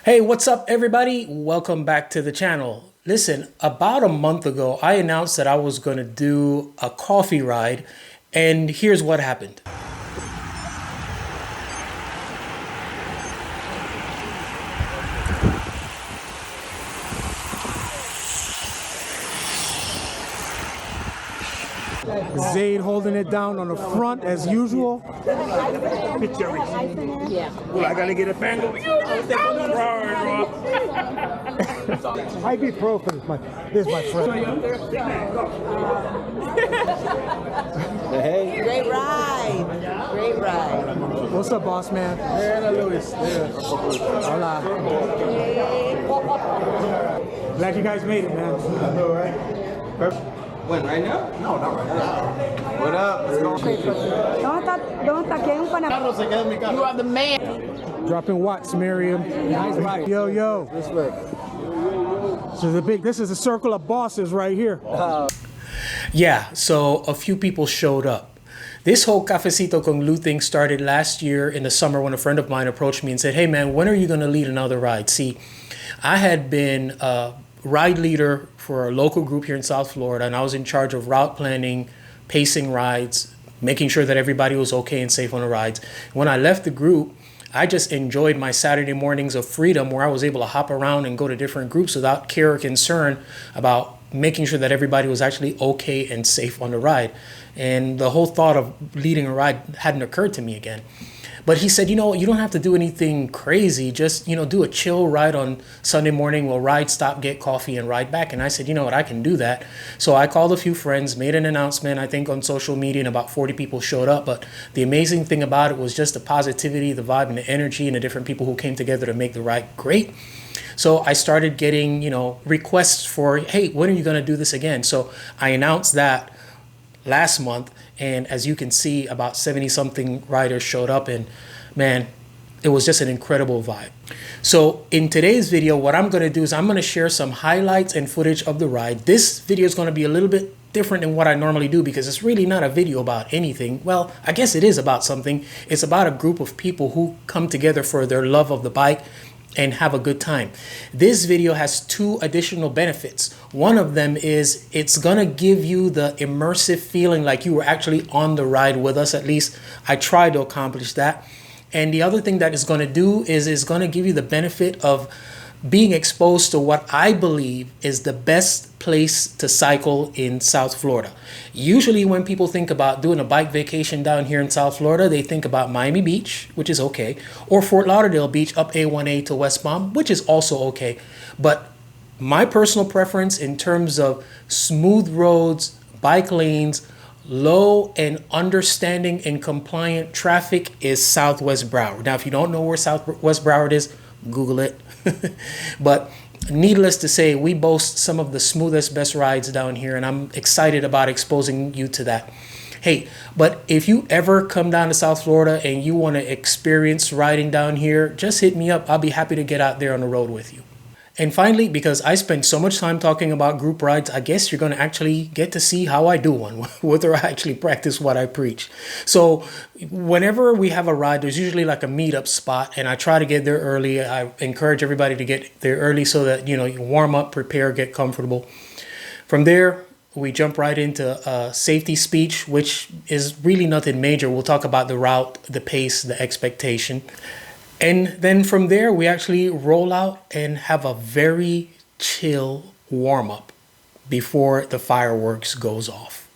Hey, what's up everybody? Welcome back to the channel. Listen, about a month ago, I announced that I was going to do a coffee ride, and here's what happened. Zaid holding it down on the front as usual. Yeah. Well, I gotta get a bangle. Ibuprofen is my friend. Hey. Great ride. Great ride. What's up, boss man? Hola. Glad you guys made it, man. I know, right? When, right now? No, not right now. What up? Let's go. You are the man. Dropping watts, Miriam. Nice ride. Yo, yo. Respect. This is a circle of bosses right here. Yeah, so a few people showed up. This whole Cafecito con Lou thing started last year in the summer when a friend of mine approached me and said, hey man, when are you going to lead another ride? See, I had been a ride leader for a local group here in South Florida, and I was in charge of route planning, pacing rides, making sure that everybody was okay and safe on the rides. When I left the group, I just enjoyed my Saturday mornings of freedom where I was able to hop around and go to different groups without care or concern about making sure that everybody was actually okay and safe on the ride. And the whole thought of leading a ride hadn't occurred to me again. But he said, you know, you don't have to do anything crazy. Just, do a chill ride on Sunday morning. We'll ride, stop, get coffee, and ride back. And I said, you know what, I can do that. So I called a few friends, made an announcement, I think on social media, and about 40 people showed up. But the amazing thing about it was just the positivity, the vibe, and the energy, and the different people who came together to make the ride great. So I started getting, requests for, hey, when are you going to do this again? So I announced that last month. And as you can see, about 70 something riders showed up, and man, it was just an incredible vibe. So in today's video, what I'm going to do is I'm going to share some highlights and footage of the ride. This video is going to be a little bit different than what I normally do because it's really not a video about anything. Well, I guess it is about something. It's about a group of people who come together for their love of the bike and have a good time. This video has two additional benefits. One of them is it's gonna give you the immersive feeling like you were actually on the ride with us. At least I tried to accomplish that. And the other thing that it's gonna do is it's gonna give you the benefit of being exposed to what I believe is the best place to cycle in South Florida. Usually when people think about doing a bike vacation down here in South Florida, they think about Miami Beach, which is okay, or Fort Lauderdale Beach up A1A to West Palm, which is also okay. But my personal preference in terms of smooth roads, bike lanes, low and understanding and compliant traffic is Southwest Broward. Now, if you don't know where Southwest Broward is, Google it. But needless to say, we boast some of the smoothest, best rides down here, and I'm excited about exposing you to that. Hey, but if you ever come down to South Florida and you want to experience riding down here, just hit me up. I'll be happy to get out there on the road with you. And finally, because I spend so much time talking about group rides, I guess you're going to actually get to see how I do one, whether I actually practice what I preach. So whenever we have a ride, there's usually like a meetup spot, and I try to get there early. I encourage everybody to get there early so that, you warm up, prepare, get comfortable. From there, we jump right into a safety speech, which is really nothing major. We'll talk about the route, the pace, the expectation. And then from there, we actually roll out and have a very chill warm-up before the fireworks goes off.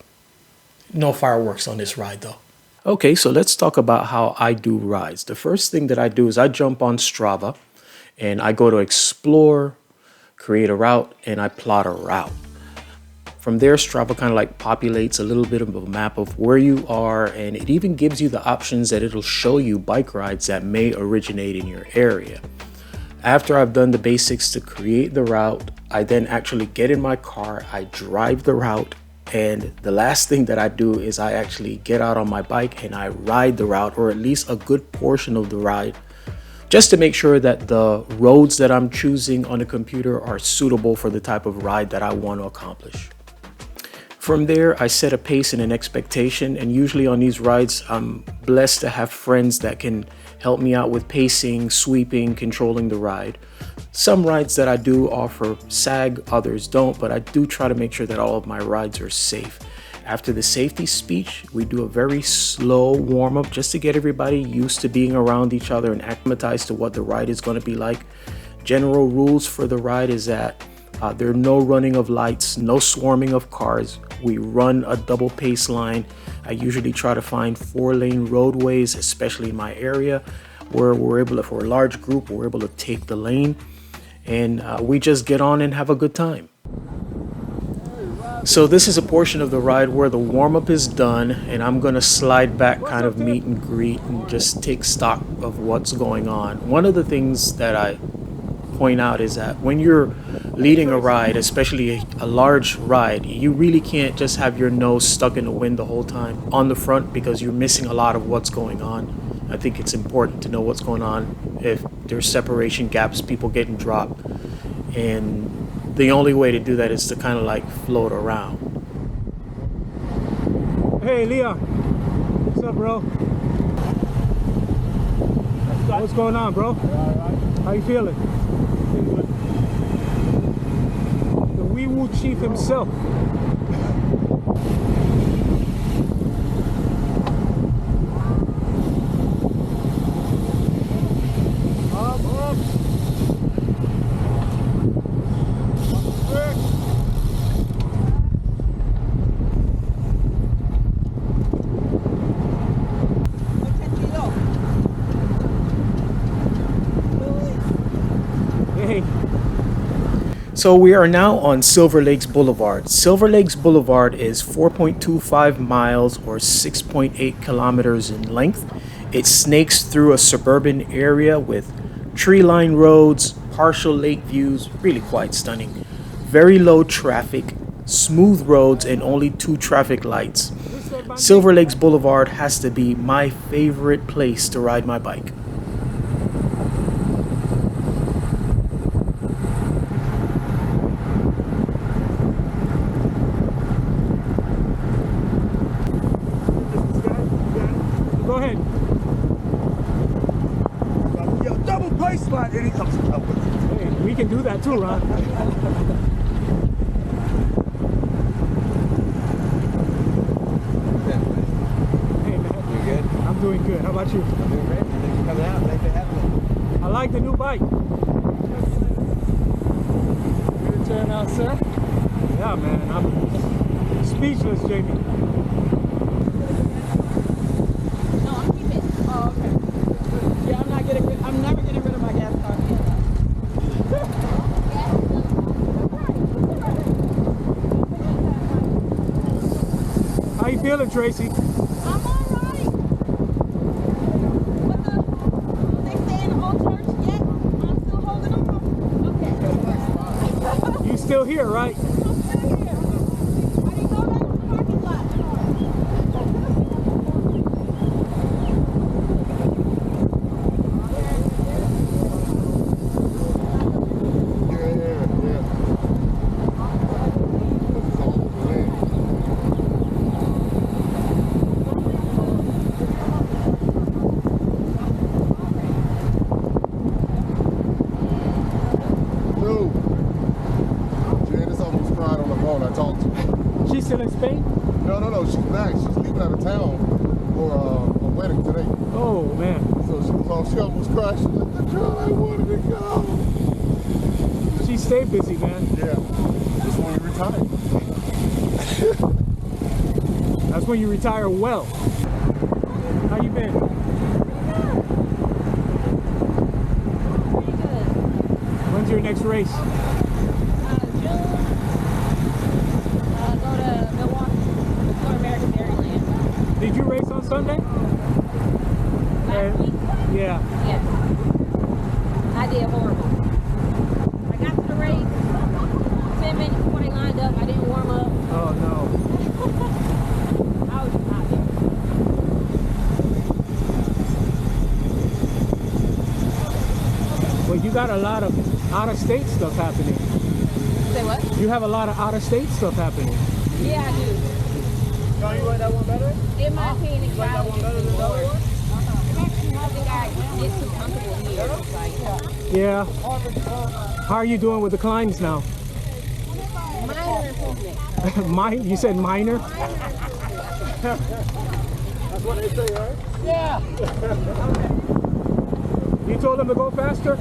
No fireworks on this ride, though. Okay, so let's talk about how I do rides. The first thing that I do is I jump on Strava, and I go to Explore, create a route, and I plot a route. From there, Strava kind of like populates a little bit of a map of where you are, and it even gives you the options that it'll show you bike rides that may originate in your area. After I've done the basics to create the route, I then actually get in my car, I drive the route, and the last thing that I do is I actually get out on my bike and I ride the route, or at least a good portion of the ride, just to make sure that the roads that I'm choosing on the computer are suitable for the type of ride that I want to accomplish. From there, I set a pace and an expectation, and usually on these rides, I'm blessed to have friends that can help me out with pacing, sweeping, controlling the ride. Some rides that I do offer sag, others don't, but I do try to make sure that all of my rides are safe. After the safety speech, we do a very slow warm-up just to get everybody used to being around each other and acclimatized to what the ride is going to be like. General rules for the ride is that there are no running of lights, no swarming of cars. We run a double pace line. I usually try to find 4-lane roadways, especially in my area, where we're able to, for a large group, we're able to take the lane, and we just get on and have a good time. So this is a portion of the ride where the warm-up is done, and I'm gonna slide back, kind of meet and greet, and just take stock of what's going on. One of the things that I point out is that when you're leading a ride, especially a large ride, you really can't just have your nose stuck in the wind the whole time on the front, because you're missing a lot of what's going on. I think it's important to know what's going on, if there's separation gaps, people getting dropped, and the only way to do that is to kind of like float around. Hey, Leon. What's up, bro? What's going on, bro? How you feeling? The Wee Woo Chief himself. So we are now on Silver Lakes Boulevard. Silver Lakes Boulevard is 4.25 miles or 6.8 kilometers in length. It snakes through a suburban area with tree-lined roads, partial lake views, really quite stunning. Very low traffic, smooth roads, and only 2 traffic lights. Silver Lakes Boulevard has to be my favorite place to ride my bike. Go ahead. Yo, double pace slide, and he comes to help us. Hey, we can do that too, Ron. Hey, man. You good? I'm doing good. How about you? I'm doing great. Thanks for coming out. Thanks for having me. I like the new bike. Good turnout, sir. Yeah, man. I'm speechless, Jamie. I'm never getting rid of my gas car. How you feeling, Tracy? I'm alright. They stay in the old church yet? I'm still holding on. Okay. You still here, right? I'm still here. I didn't go back to the parking lot. She's still in Spain? No, she's back. She's leaving out of town for a wedding today. Oh, man. So she almost crashed. She's like, the girl I wanted to go. She stayed busy, man. Yeah, just when we retired. That's when you retire well. How you been? Pretty good. When's your next race? June. Go to Milwaukee. Go to American Dairyland. Did you race on Sunday? Last week? Yeah. Yes. I did horrible. I got to the race 10 minutes before they lined up. I didn't warm up. Oh, no. I was just out there. Well, you got a lot of out-of-state stuff happening. Say what? You have a lot of out-of-state stuff happening. Yeah, I do. No, you like that one better? In my opinion, it's Like that one better than the other one? It actually think I get too comfortable here. It's like Yeah. How are you doing with the climbs now? minor improvement. You said minor? That's what they say, right? Yeah. You told them to go faster?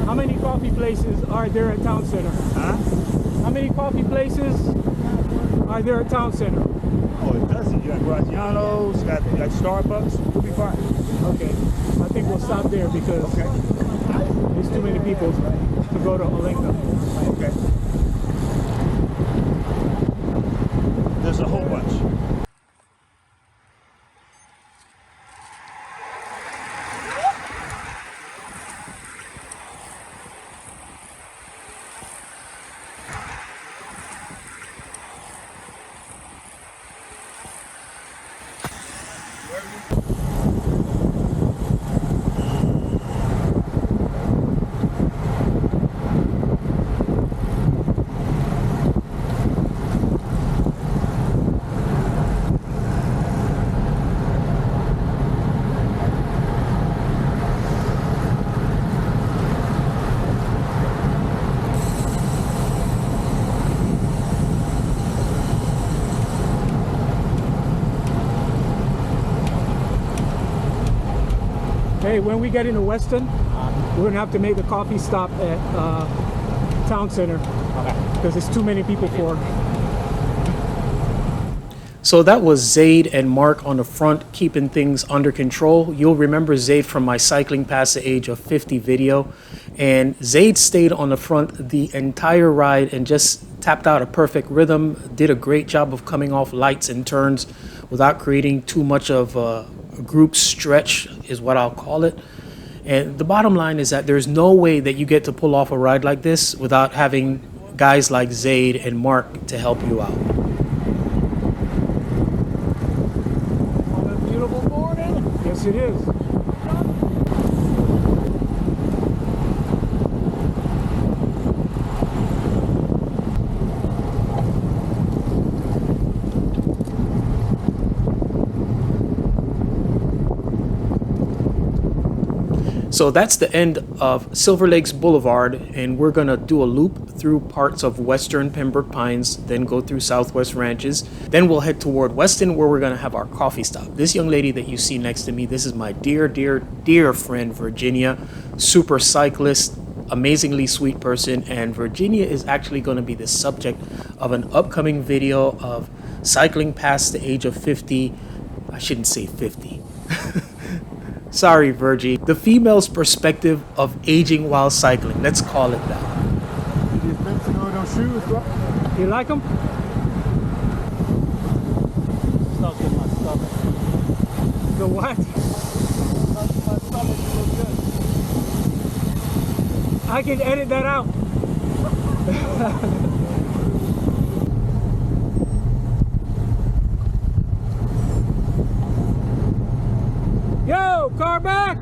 How many coffee places are there at Town Center? Huh? How many coffee places are there at Town Center? Oh, it doesn't. You got Graziano's, you got Starbucks. We'll be fine. Okay. I think we'll stop there because there's too many people to go to Olinka. Okay. There's a whole bunch. Hey, when we get into Weston, we're gonna have to make the coffee stop at Town Center because there's too many people for. So that was Zaid and Mark on the front, keeping things under control. You'll remember Zaid from my cycling past the age of 50 video. And Zaid stayed on the front the entire ride and just tapped out a perfect rhythm, did a great job of coming off lights and turns without creating too much of a group stretch, is what I'll call it. And the bottom line is that there's no way that you get to pull off a ride like this without having guys like Zaid and Mark to help you out. Beautiful morning. Yes, it is. So that's the end of Silver Lakes Boulevard, and we're gonna do a loop through parts of western Pembroke Pines, then go through Southwest Ranches. Then we'll head toward Weston, where we're gonna have our coffee stop. This young lady that you see next to me, this is my dear, dear, dear friend, Virginia, super cyclist, amazingly sweet person, and Virginia is actually gonna be the subject of an upcoming video of cycling past the age of 50. I shouldn't say 50. Sorry, Virgie. The female's perspective of aging while cycling. Let's call it that. You just been to know those shoes, bro? You like them? Stuck in my stomach. The what? Stuck in my stomach, you look good. I can edit that out. Yo, car back!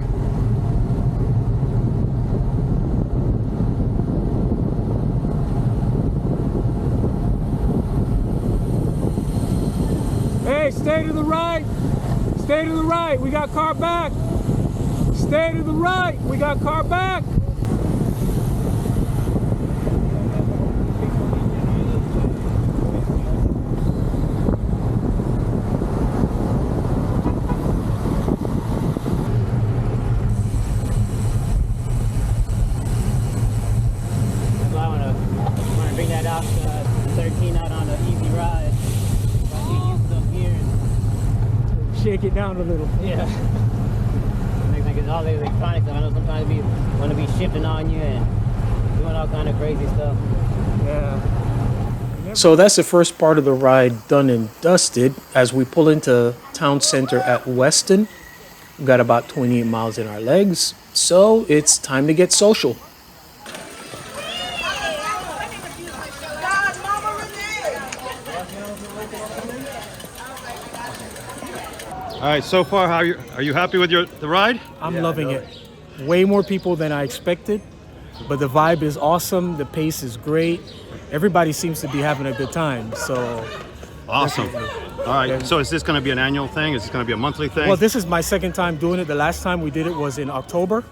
Hey, stay to the right. Stay to the right. We got car back. Stay to the right. We got car back. Bring that out, 13 out on an easy ride. I get used up gears. Shake it down a little. Yeah. Next thing is all the electronics. I know sometimes we want to be shifting on you and doing all kind of crazy stuff. Yeah. So that's the first part of the ride done and dusted. As we pull into town center at Weston, we've got about 28 miles in our legs. So it's time to get social. All right, so far, are you happy with the ride? I'm loving it. Way more people than I expected. but the vibe is awesome. The pace is great. Everybody seems to be having a good time. So Awesome. definitely. All right. Yeah. So is this going to be an annual thing? Is this going to be a monthly thing? Well, this is my second time doing it. The last time we did it was in October.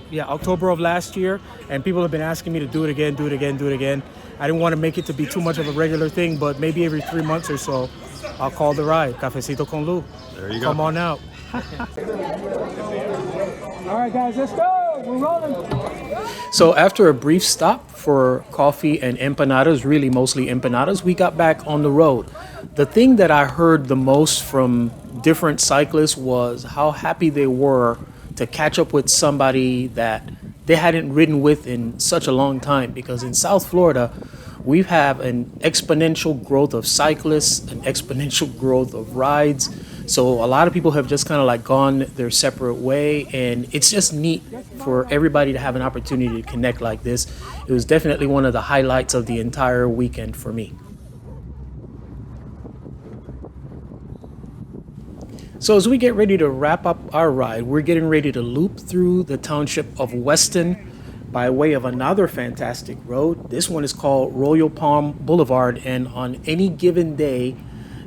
Yeah, October of last year. And people have been asking me to do it again, do it again, do it again. I didn't want to make it to be too much of a regular thing, but maybe every 3 months or so, I'll call the ride. Cafecito con Lou. There you go. Come on out. All right, guys, let's go. We're rolling. So after a brief stop for coffee and empanadas, really mostly empanadas, we got back on the road. The thing that I heard the most from different cyclists was how happy they were to catch up with somebody that they hadn't ridden with in such a long time, because in South Florida, we have an exponential growth of cyclists, an exponential growth of rides. So a lot of people have just kind of like gone their separate way, and it's just neat for everybody to have an opportunity to connect like this. It was definitely one of the highlights of the entire weekend for me. So as we get ready to wrap up our ride, we're getting ready to loop through the township of Weston by way of another fantastic road. This one is called Royal Palm Boulevard, and on any given day,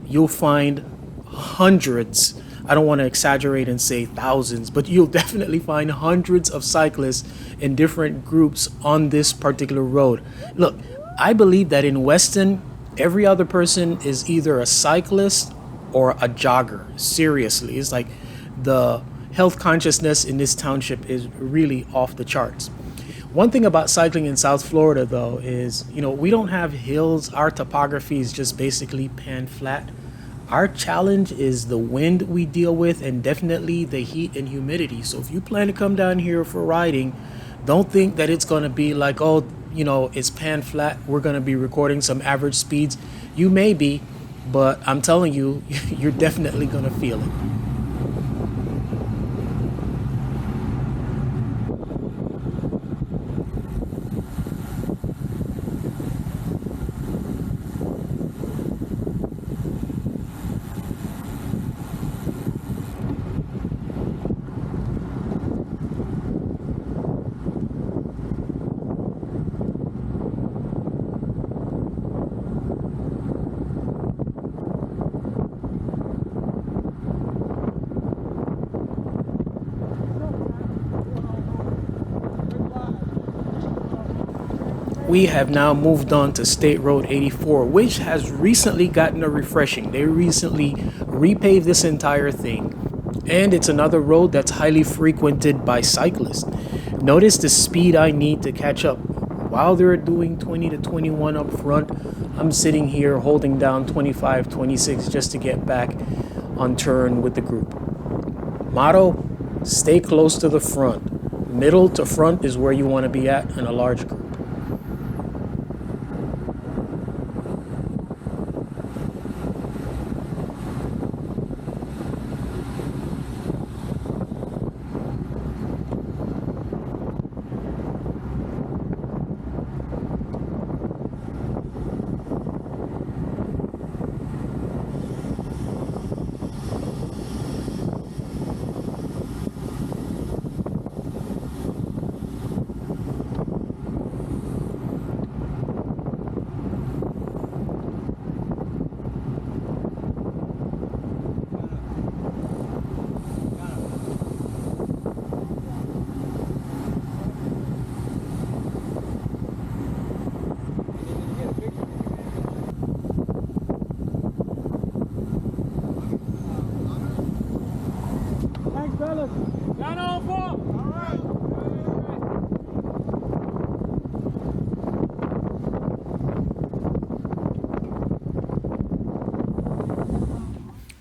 you'll find hundreds, I don't want to exaggerate and say thousands, but you'll definitely find hundreds of cyclists in different groups on this particular road. Look, I believe that in Weston, every other person is either a cyclist or a jogger. Seriously, it's like the health consciousness in this township is really off the charts. One thing about cycling in South Florida, though, is, we don't have hills. Our topography is just basically pan flat. Our challenge is the wind we deal with, and definitely the heat and humidity. So if you plan to come down here for riding, don't think that it's going to be like, it's pan flat. We're going to be recording some average speeds. You may be, but I'm telling you, you're definitely going to feel it. We have now moved on to State Road 84, which has recently gotten a refreshing. They recently repaved this entire thing, and it's another road that's highly frequented by cyclists. Notice the speed I need to catch up. While they're doing 20 to 21 up front, I'm sitting here holding down 25, 26 just to get back on turn with the group. Motto, stay close to the front. Middle to front is where you want to be at in a large group.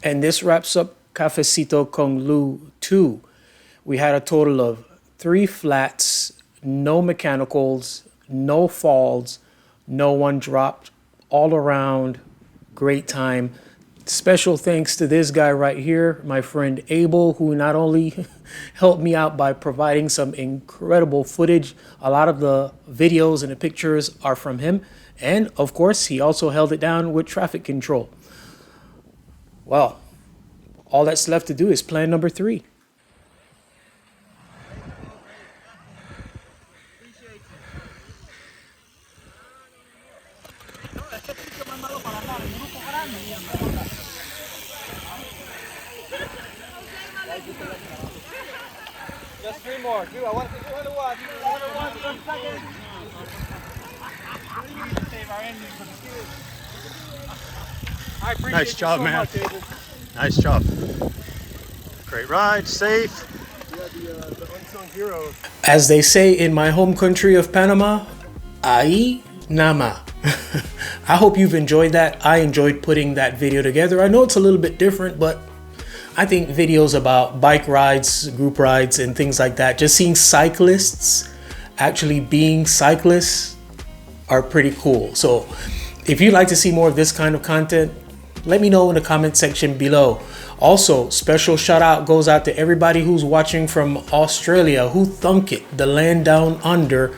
And this wraps up Cafecito con Lou 2. We had a total of 3 flats, no mechanicals, no falls, no one dropped, all around, great time. Special thanks to this guy right here, my friend Abel, who not only helped me out by providing some incredible footage, a lot of the videos and the pictures are from him, and of course he also held it down with traffic control. Well, all that's left to do is plan number 3. more. Dude, I want to do another one. I appreciate Nice job, you so man. much, Abel. Nice job. Great ride, safe. Yeah, the unsung hero. As they say in my home country of Panama, ahí nama. I hope you've enjoyed that. I enjoyed putting that video together. I know it's a little bit different, but I think videos about bike rides, group rides, and things like that, just seeing cyclists actually being cyclists are pretty cool. So if you'd like to see more of this kind of content, let me know in the comment section below. Also, special shout out goes out to everybody who's watching from Australia. Who thunk it? The land down under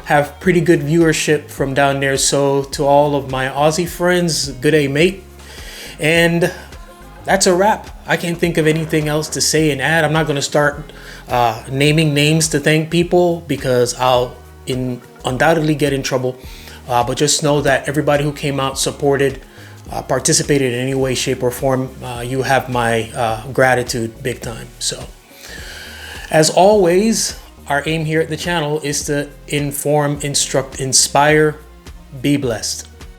have pretty good viewership from down there. So to all of my Aussie friends, good day, mate. And that's a wrap. I can't think of anything else to say and add. I'm not going to start naming names to thank people because I'll undoubtedly get in trouble. But just know that everybody who came out, supported, participated in any way, shape, or form, you have my gratitude big time. So, as always, our aim here at the channel is to inform, instruct, inspire. Be blessed.